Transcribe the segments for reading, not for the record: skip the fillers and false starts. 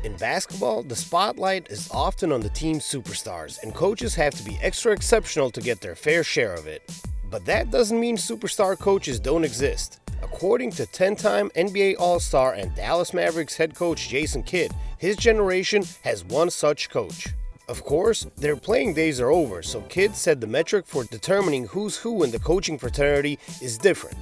In basketball, the spotlight is often on the team's superstars, and coaches have to be extra exceptional to get their fair share of it. But that doesn't mean superstar coaches don't exist. According to 10-time NBA All-Star and Dallas Mavericks head coach Jason Kidd, his generation has one such coach. Of course, their playing days are over, so Kidd said the metric for determining who's who in the coaching fraternity is different.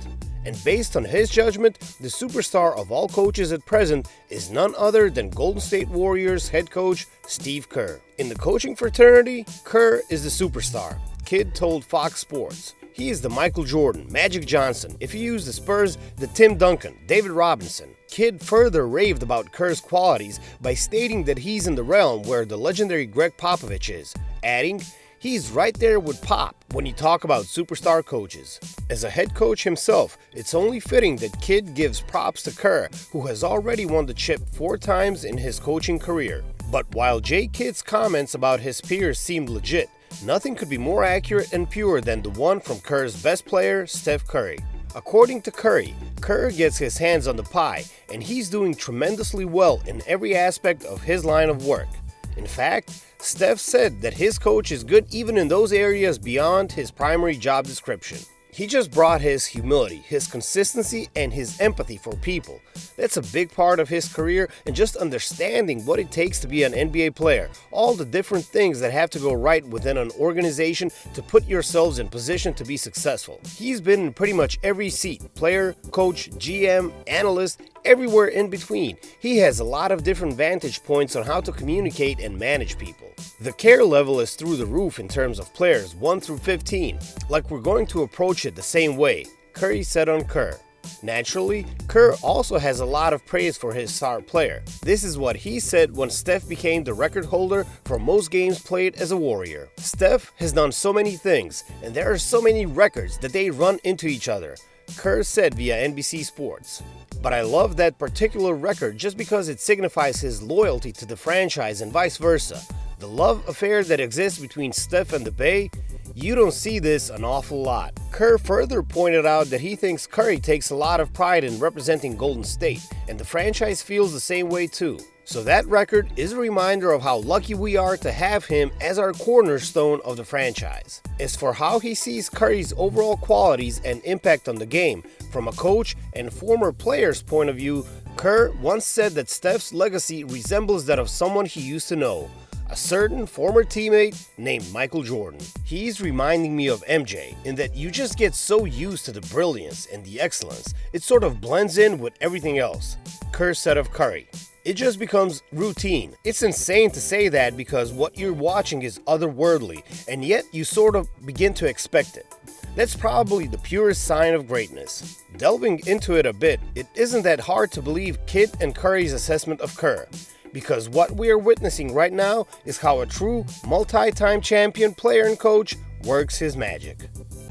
And based on his judgment, the superstar of all coaches at present is none other than Golden State Warriors head coach Steve Kerr. In the coaching fraternity, Kerr is the superstar, Kidd told Fox Sports. He is the Michael Jordan, Magic Johnson, if you use the Spurs, the Tim Duncan, David Robinson. Kidd further raved about Kerr's qualities by stating that he's in the realm where the legendary Greg Popovich is, adding, "He's right there with Pop when you talk about superstar coaches." As a head coach himself, it's only fitting that Kidd gives props to Kerr, who has already won the chip 4 times in his coaching career. But while Jay Kidd's comments about his peers seemed legit, nothing could be more accurate and pure than the one from Kerr's best player, Steph Curry. According to Curry, Kerr gets his hands on the pie, and he's doing tremendously well in every aspect of his line of work. In fact, Steph said that his coach is good even in those areas beyond his primary job description. He just brought his humility, his consistency, and his empathy for people. That's a big part of his career, and just understanding what it takes to be an NBA player, all the different things that have to go right within an organization to put yourselves in position to be successful. He's been in pretty much every seat, player, coach, GM, analyst, everywhere in between. He has a lot of different vantage points on how to communicate and manage people. The care level is through the roof in terms of players 1 through 15, like we're going to approach it the same way, Curry said on Kerr. Naturally, Kerr also has a lot of praise for his star player. This is what he said when Steph became the record holder for most games played as a Warrior. "Steph has done so many things, and there are so many records that they run into each other," Kerr said via NBC Sports. "But I love that particular record just because it signifies his loyalty to the franchise and vice versa. The love affair that exists between Steph and the Bay, you don't see this an awful lot." Kerr further pointed out that he thinks Curry takes a lot of pride in representing Golden State, and the franchise feels the same way too. So that record is a reminder of how lucky we are to have him as our cornerstone of the franchise. As for how he sees Curry's overall qualities and impact on the game, from a coach and former player's point of view, Kerr once said that Steph's legacy resembles that of someone he used to know, a certain former teammate named Michael Jordan. "He's reminding me of MJ in that you just get so used to the brilliance and the excellence, it sort of blends in with everything else," Kerr said of Curry. "It just becomes routine. It's insane to say that because what you're watching is otherworldly, and yet you sort of begin to expect it. That's probably the purest sign of greatness." Delving into it a bit, it isn't that hard to believe Kidd and Curry's assessment of Kerr, because what we are witnessing right now is how a true multi-time champion player and coach works his magic.